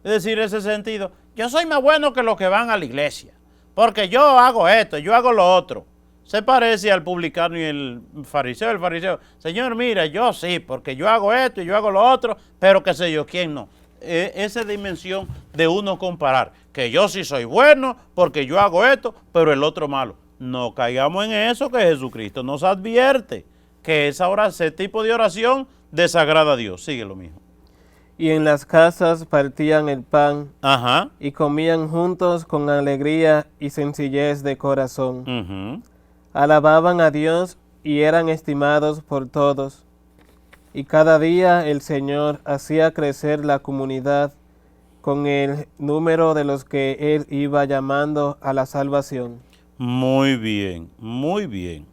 Es decir, en ese sentido, yo soy más bueno que los que van a la iglesia, porque yo hago esto, yo hago lo otro. Se parece al publicano y el fariseo. El fariseo, Señor, mira, yo sí, porque yo hago esto y yo hago lo otro, pero qué sé yo, ¿quién no? Esa dimensión de uno comparar, que yo sí soy bueno porque yo hago esto, pero el otro malo. No caigamos en eso, que Jesucristo nos advierte que ese tipo de oración desagrada a Dios. Sigue lo mismo. Y en las casas partían el pan Ajá. y comían juntos con alegría y sencillez de corazón. Alababan a Dios y eran estimados por todos. Y cada día el Señor hacía crecer la comunidad con el número de los que Él iba llamando a la salvación. Muy bien, muy bien.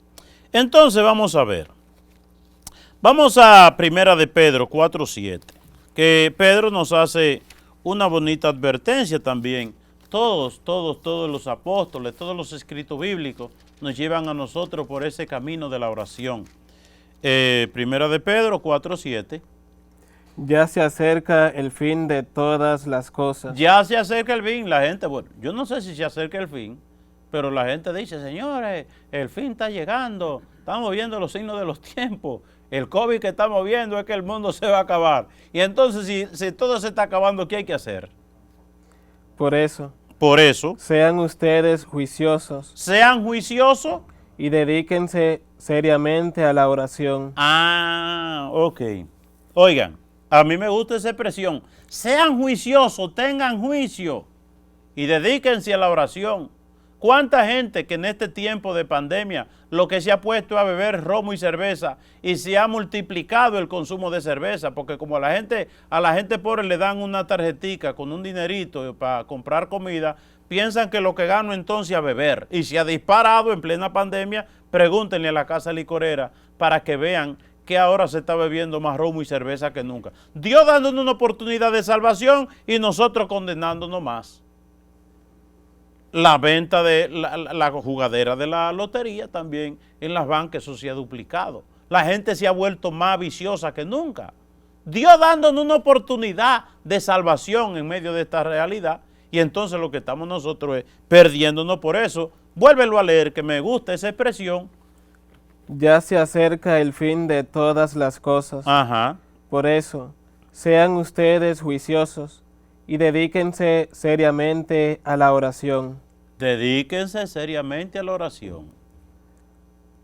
Entonces vamos a ver. Vamos a Primera de Pedro 4:7, que Pedro nos hace una bonita advertencia también. Todos los apóstoles, todos los escritos bíblicos nos llevan a nosotros por ese camino de la oración. Primera de Pedro 4:7. Ya se acerca el fin de todas las cosas. Ya se acerca el fin. La gente, bueno, yo no sé si se acerca el fin, pero la gente dice, señores, el fin está llegando, estamos viendo los signos de los tiempos, el COVID que estamos viendo es que el mundo se va a acabar. Y entonces, si todo se está acabando, ¿qué hay que hacer? Por eso, sean ustedes juiciosos. Sean juiciosos. Y dedíquense seriamente a la oración. Ok. Oigan, a mí me gusta esa expresión. Sean juiciosos, tengan juicio y dedíquense a la oración. ¿Cuánta gente que en este tiempo de pandemia lo que se ha puesto a beber romo y cerveza y se ha multiplicado el consumo de cerveza? Porque como a la gente pobre le dan una tarjetica con un dinerito para comprar comida, piensan que lo que gano entonces a beber. Y se ha disparado en plena pandemia. Pregúntenle a la casa licorera para que vean que ahora se está bebiendo más romo y cerveza que nunca. Dios dándonos una oportunidad de salvación y nosotros condenándonos más. La venta de la jugadera de la lotería también en las bancas, eso se ha duplicado. La gente se ha vuelto más viciosa que nunca. Dios dándonos una oportunidad de salvación en medio de esta realidad, y entonces lo que estamos nosotros es perdiéndonos por eso. Vuélvelo a leer, que me gusta esa expresión. Ya se acerca el fin de todas las cosas. Ajá. Por eso, sean ustedes juiciosos y dedíquense seriamente a la oración. Dedíquense seriamente a la oración.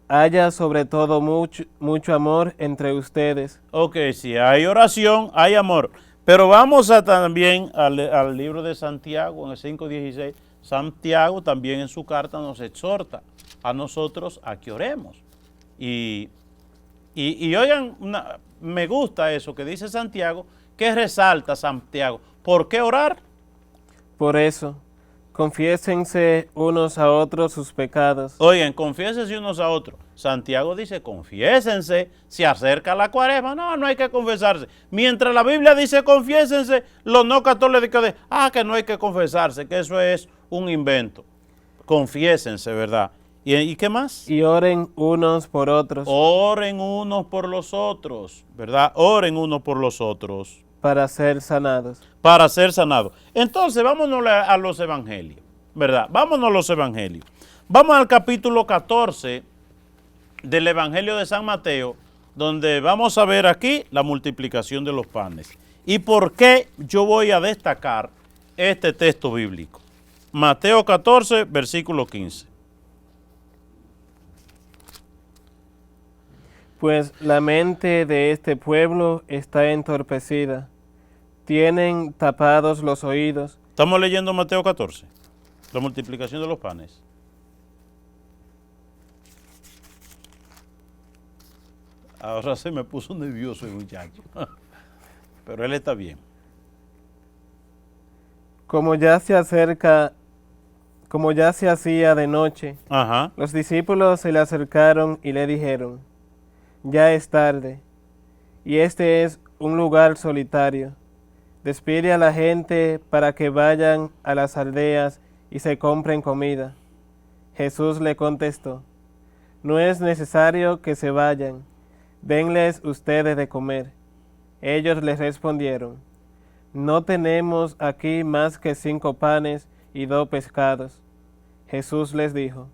Haya sobre todo mucho amor entre ustedes. Ok, si hay oración, hay amor. Pero vamos también al libro de Santiago, en el 5:16. Santiago también en su carta nos exhorta a nosotros a que oremos. Y oigan, me gusta eso que dice Santiago, que resalta Santiago. ¿Por qué orar? Por eso, confiésense unos a otros sus pecados. Oigan, confiésense unos a otros. Santiago dice, confiésense, se acerca la cuaresma. No hay que confesarse. Mientras la Biblia dice confiésense, los no católicos dicen, que no hay que confesarse, que eso es un invento. Confiésense, ¿verdad? ¿Y qué más? Y oren unos por otros. Oren unos por los otros, ¿verdad? Oren unos por los otros. Para ser sanados. Para ser sanados. Entonces, vámonos a los evangelios, ¿verdad? Vámonos a los evangelios. Vamos al capítulo 14 del Evangelio de San Mateo, donde vamos a ver aquí la multiplicación de los panes. ¿Y por qué yo voy a destacar este texto bíblico? Mateo 14, versículo 15. Pues la mente de este pueblo está entorpecida, tienen tapados los oídos. Estamos leyendo Mateo 14, la multiplicación de los panes. Ahora se me puso nervioso el muchacho, pero él está bien. Como ya se hacía de noche, Ajá. Los discípulos se le acercaron y le dijeron, ya es tarde, y este es un lugar solitario. Despide a la gente para que vayan a las aldeas y se compren comida. Jesús le contestó, no es necesario que se vayan, denles ustedes de comer. Ellos les respondieron, no tenemos aquí más que 5 panes y 2 pescados. Jesús les dijo,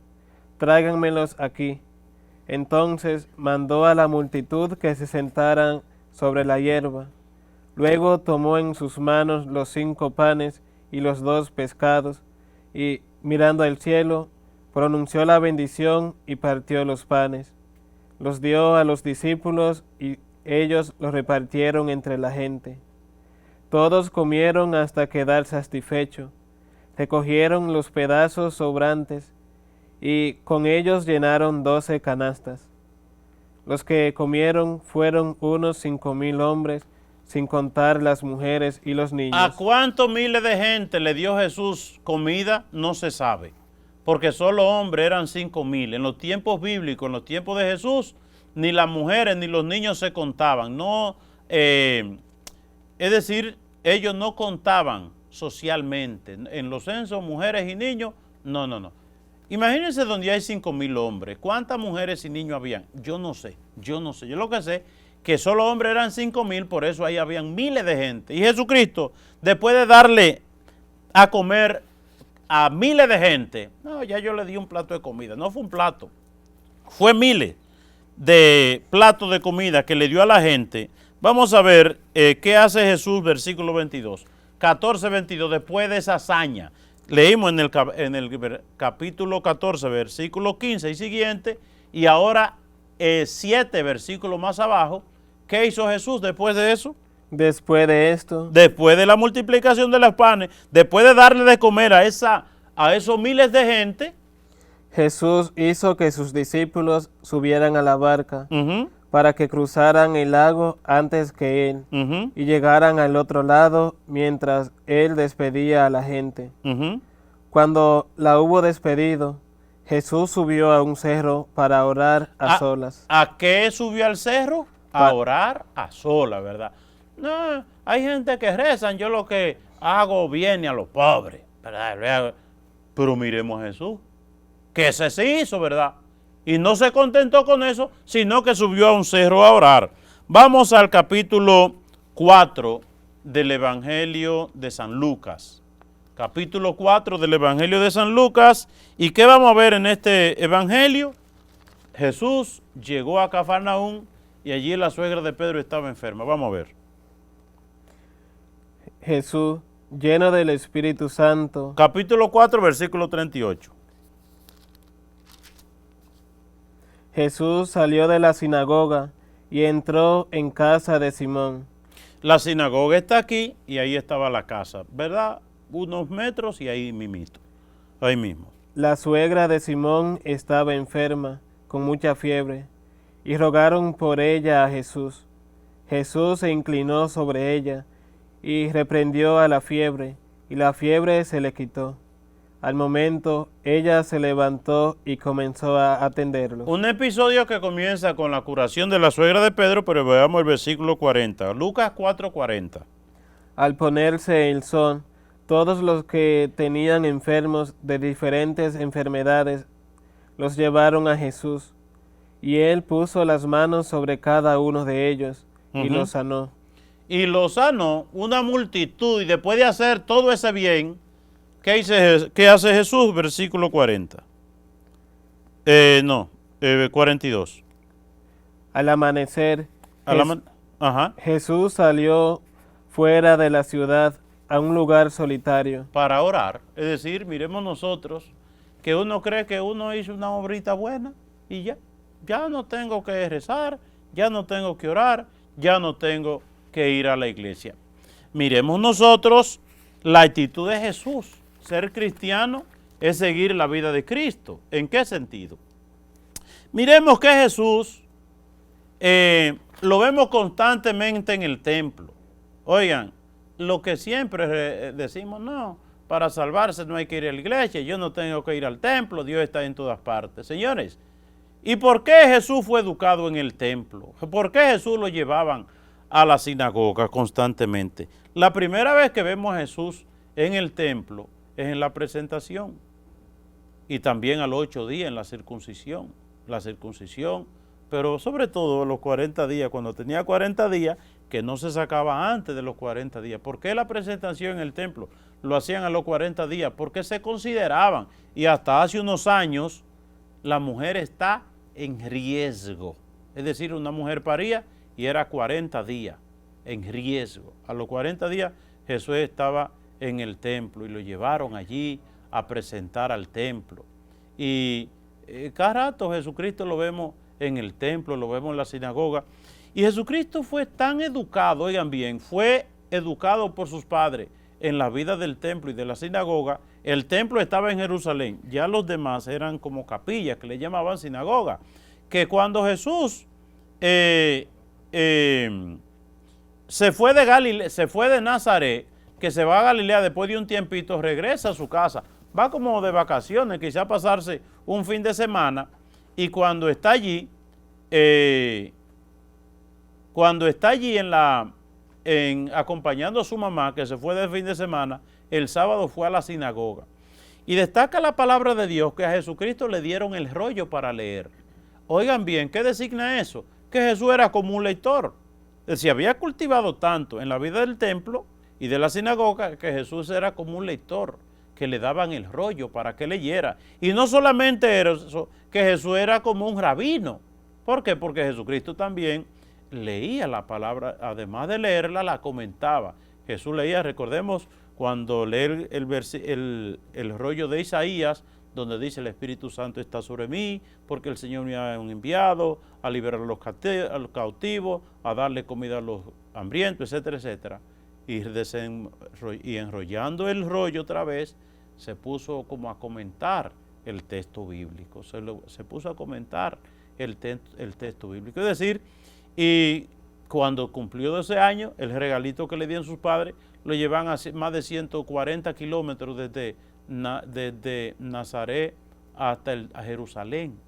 tráiganmelos aquí. Entonces mandó a la multitud que se sentaran sobre la hierba. Luego tomó en sus manos los 5 panes y los 2 pescados, y mirando al cielo, pronunció la bendición y partió los panes. Los dio a los discípulos y ellos los repartieron entre la gente. Todos comieron hasta quedar satisfechos. Recogieron los pedazos sobrantes y con ellos llenaron 12 canastas. Los que comieron fueron unos 5,000 hombres, sin contar las mujeres y los niños. ¿A cuántos miles de gente le dio Jesús comida? No se sabe, porque solo hombres eran 5,000. En los tiempos bíblicos, en los tiempos de Jesús, ni las mujeres ni los niños se contaban. No, es decir, ellos no contaban socialmente. En los censos, mujeres y niños, no. Imagínense donde hay 5,000 hombres. ¿Cuántas mujeres y niños habían? Yo no sé. Yo lo que sé que solo hombres eran 5,000, por eso ahí habían miles de gente. Y Jesucristo, después de darle a comer a miles de gente, ya yo le di un plato de comida. No fue un plato, fue miles de platos de comida que le dio a la gente. Vamos a ver qué hace Jesús, versículo 22. 14:22, después de esa hazaña. Leímos en el capítulo 14, versículo 15 y siguiente, y ahora 7 versículos más abajo. ¿Qué hizo Jesús después de eso? Después de esto, Después de la multiplicación de los panes, después de darle de comer a esa a esos miles de gente. Jesús hizo que sus discípulos subieran a la barca Ujú, para que cruzaran el lago antes que él ujú, y llegaran al otro lado mientras él despedía a la gente. ujú. Cuando la hubo despedido, Jesús subió a un cerro para orar a solas. ¿A qué subió al cerro? A orar a solas, ¿verdad? No, hay gente que rezan, yo lo que hago viene a los pobres, ¿verdad? Pero miremos a Jesús, que ese sí hizo, ¿verdad? Y no se contentó con eso, sino que subió a un cerro a orar. Vamos al capítulo 4 del Evangelio de San Lucas. Capítulo 4 del Evangelio de San Lucas. ¿Y qué vamos a ver en este Evangelio? Jesús llegó a Cafarnaúm y allí la suegra de Pedro estaba enferma. Vamos a ver. Jesús, lleno del Espíritu Santo, Capítulo 4, versículo 38. Jesús salió de la sinagoga y entró en casa de Simón. La sinagoga está aquí y ahí estaba la casa, ¿verdad? Unos metros y ahí mimito, ahí mismo. La suegra de Simón estaba enferma, con mucha fiebre, y rogaron por ella a Jesús. Jesús se inclinó sobre ella y reprendió a la fiebre, y la fiebre se le quitó. Al momento, ella se levantó y comenzó a atenderlos. Un episodio que comienza con la curación de la suegra de Pedro, pero veamos el versículo 40. Lucas 4:40. Al ponerse el sol, todos los que tenían enfermos de diferentes enfermedades los llevaron a Jesús, y él puso las manos sobre cada uno de ellos y los sanó. Y lo sanó una multitud, y después de hacer todo ese bien, ¿qué hace Jesús? Versículo 40. 42. Al amanecer, Ajá. Jesús salió fuera de la ciudad a un lugar solitario. Para orar. Es decir, miremos nosotros que uno cree que uno hizo una obrita buena y ya no tengo que rezar, ya no tengo que orar, ya no tengo que ir a la iglesia. Miremos nosotros la actitud de Jesús. Ser cristiano es seguir la vida de Cristo. ¿En qué sentido? Miremos que Jesús lo vemos constantemente en el templo. Oigan, lo que siempre decimos, no, para salvarse no hay que ir a la iglesia, yo no tengo que ir al templo, Dios está en todas partes. Señores, ¿y por qué Jesús fue educado en el templo? ¿Por qué Jesús lo llevaban a la sinagoga constantemente? La primera vez que vemos a Jesús en el templo es en la presentación y también a los 8 días en la circuncisión, pero sobre todo a los 40 días, cuando tenía 40 días, que no se sacaba antes de los 40 días. ¿Por qué la presentación en el templo lo hacían a los 40 días? Porque se consideraban, y hasta hace unos años, la mujer está en riesgo. Es decir, una mujer paría y era 40 días en riesgo. A los 40 días Jesús estaba en el templo y lo llevaron allí a presentar al templo. Y cada rato Jesucristo lo vemos en el templo, lo vemos en la sinagoga. Y Jesucristo fue tan educado, oigan bien, fue educado por sus padres en la vida del templo y de la sinagoga. El templo estaba en Jerusalén, ya los demás eran como capillas que le llamaban sinagoga. Que cuando Jesús se fue de Nazaret, que se va a Galilea después de un tiempito, regresa a su casa, va como de vacaciones, quizá a pasarse un fin de semana, y cuando está allí, acompañando a su mamá, que se fue de fin de semana, el sábado fue a la sinagoga. Y destaca la palabra de Dios que a Jesucristo le dieron el rollo para leer. Oigan bien, ¿qué designa eso? Que Jesús era como un lector. Se había cultivado tanto en la vida del templo y de la sinagoga que Jesús era como un lector, que le daban el rollo para que leyera. Y no solamente eso, que Jesús era como un rabino. ¿Por qué? Porque Jesucristo también leía la palabra, además de leerla, la comentaba. Jesús leía, recordemos, cuando lee el rollo de Isaías, donde dice el Espíritu Santo está sobre mí, porque el Señor me ha enviado a liberar a los cautivos, a darle comida a los hambrientos, etcétera, etcétera. Y enrollando el rollo otra vez, se puso como a comentar el texto bíblico, se puso a comentar el texto bíblico. Es decir, y cuando cumplió 12 años, el regalito que le dieron sus padres lo llevan a más de 140 kilómetros desde Nazaret hasta a Jerusalén.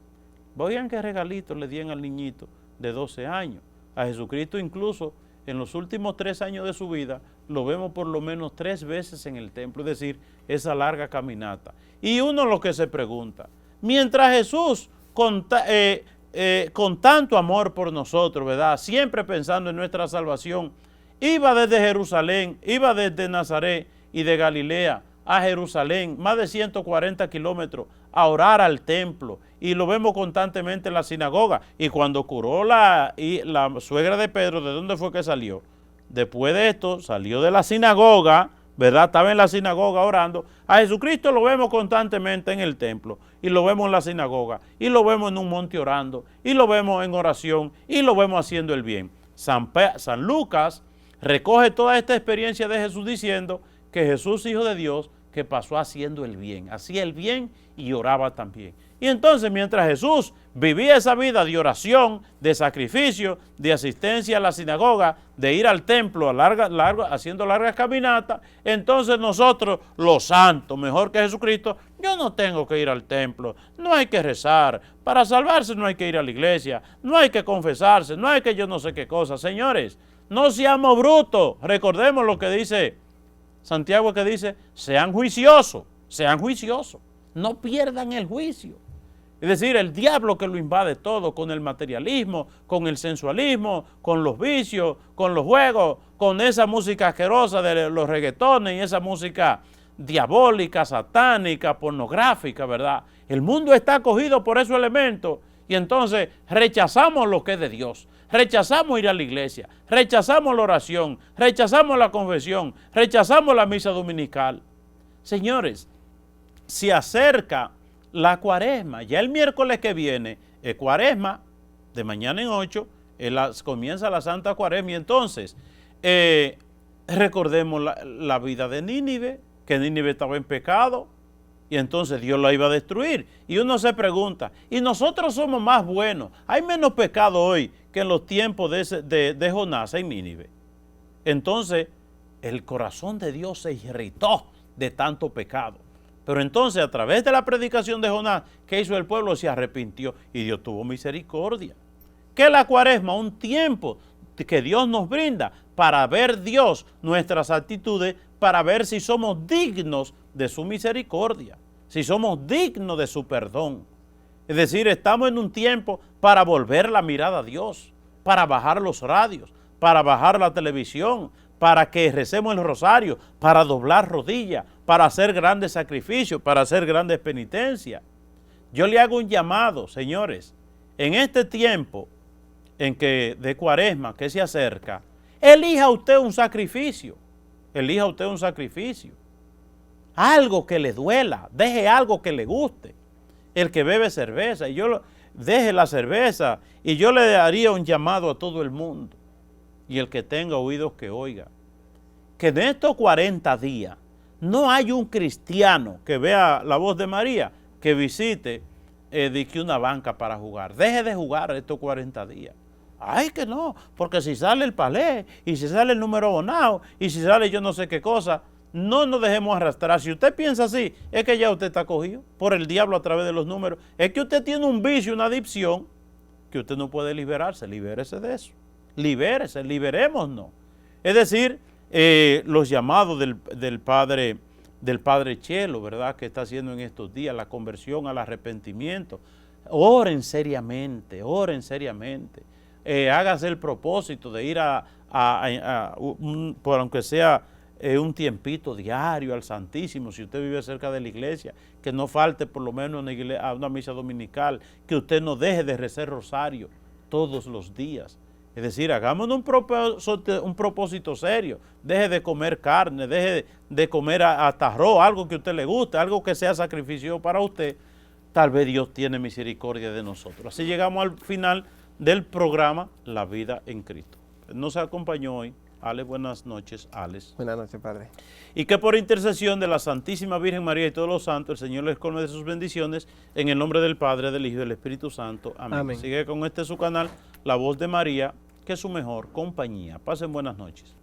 Oigan qué regalito le dieron al niñito de 12 años. A Jesucristo incluso en los últimos 3 años de su vida lo vemos por lo menos 3 veces en el templo, es decir, esa larga caminata. Y uno lo que se pregunta, mientras Jesús con tanto amor por nosotros, ¿verdad?, siempre pensando en nuestra salvación, iba desde Jerusalén, iba desde Nazaret y de Galilea a Jerusalén, más de 140 kilómetros, a orar al templo, y lo vemos constantemente en la sinagoga. Y cuando curó la suegra de Pedro, ¿de dónde fue que salió? Después de esto, salió de la sinagoga, ¿verdad? Estaba en la sinagoga orando. A Jesucristo lo vemos constantemente en el templo, y lo vemos en la sinagoga, y lo vemos en un monte orando, y lo vemos en oración, y lo vemos haciendo el bien. San Lucas recoge toda esta experiencia de Jesús diciendo que Jesús, Hijo de Dios, que pasó haciendo el bien, hacía el bien y oraba también. Y entonces, mientras Jesús vivía esa vida de oración, de sacrificio, de asistencia a la sinagoga, de ir al templo haciendo largas caminatas, entonces nosotros, los santos, mejor que Jesucristo, yo no tengo que ir al templo, no hay que rezar, para salvarse no hay que ir a la iglesia, no hay que confesarse, no hay que yo no sé qué cosa. Señores, no seamos brutos, recordemos lo que dice Santiago, que dice, sean juiciosos, no pierdan el juicio. Es decir, el diablo que lo invade todo con el materialismo, con el sensualismo, con los vicios, con los juegos, con esa música asquerosa de los reggaetones y esa música diabólica, satánica, pornográfica, ¿verdad? El mundo está cogido por esos elementos y entonces rechazamos lo que es de Dios. Rechazamos ir a la iglesia, rechazamos la oración, rechazamos la confesión, rechazamos la misa dominical. Señores, se acerca la cuaresma, ya el miércoles que viene es cuaresma, de mañana en 8, comienza la Santa Cuaresma, y entonces recordemos la vida de Nínive, que Nínive estaba en pecado, y entonces Dios la iba a destruir. Y uno se pregunta, ¿y nosotros somos más buenos? ¿Hay menos pecado hoy que en los tiempos de Jonás en Nínive? Entonces, el corazón de Dios se irritó de tanto pecado. Pero entonces, a través de la predicación de Jonás, ¿qué hizo el pueblo? Se arrepintió y Dios tuvo misericordia. ¿Qué es la cuaresma? Un tiempo que Dios nos brinda para ver Dios nuestras actitudes, para ver si somos dignos de su misericordia, si somos dignos de su perdón. Es decir, estamos en un tiempo para volver la mirada a Dios, para bajar los radios, para bajar la televisión, para que recemos el rosario, para doblar rodillas, para hacer grandes sacrificios, para hacer grandes penitencias. Yo le hago un llamado, señores, en este tiempo en que de cuaresma que se acerca, elija usted un sacrificio, algo que le duela, deje algo que le guste. El que bebe cerveza, deje la cerveza, y yo le haría un llamado a todo el mundo, y el que tenga oídos que oiga, que en estos 40 días no hay un cristiano que vea La Voz de María que visite una banca para jugar. Deje de jugar estos 40 días. Ay, que no, porque si sale el palé, y si sale el número bonao, y si sale yo no sé qué cosa, no nos dejemos arrastrar. Si usted piensa así, es que ya usted está cogido por el diablo a través de los números. Es que usted tiene un vicio, una adicción, que usted no puede liberarse. Libérese de eso. Libérese, liberémonos. Es decir, los llamados del Padre Chelo, ¿verdad?, que está haciendo en estos días, la conversión al arrepentimiento. Oren seriamente, hágase el propósito de ir por aunque sea un tiempito diario al Santísimo. Si usted vive cerca de la iglesia, que no falte por lo menos a una misa dominical, que usted no deje de rezar rosario todos los días. Es decir, hagámonos un propósito serio. Deje de comer carne, deje de comer hasta arroz, algo que a usted le guste, algo que sea sacrificio para usted. Tal vez Dios tiene misericordia de nosotros. Así llegamos al final del programa La Vida en Cristo. Nos acompañó hoy Alex, buenas noches, Alex. Buenas noches, Padre. Y que por intercesión de la Santísima Virgen María y todos los santos, el Señor les colme de sus bendiciones, en el nombre del Padre, del Hijo y del Espíritu Santo. Amén. Amén. Sigue con su canal, La Voz de María, que es su mejor compañía. Pasen buenas noches.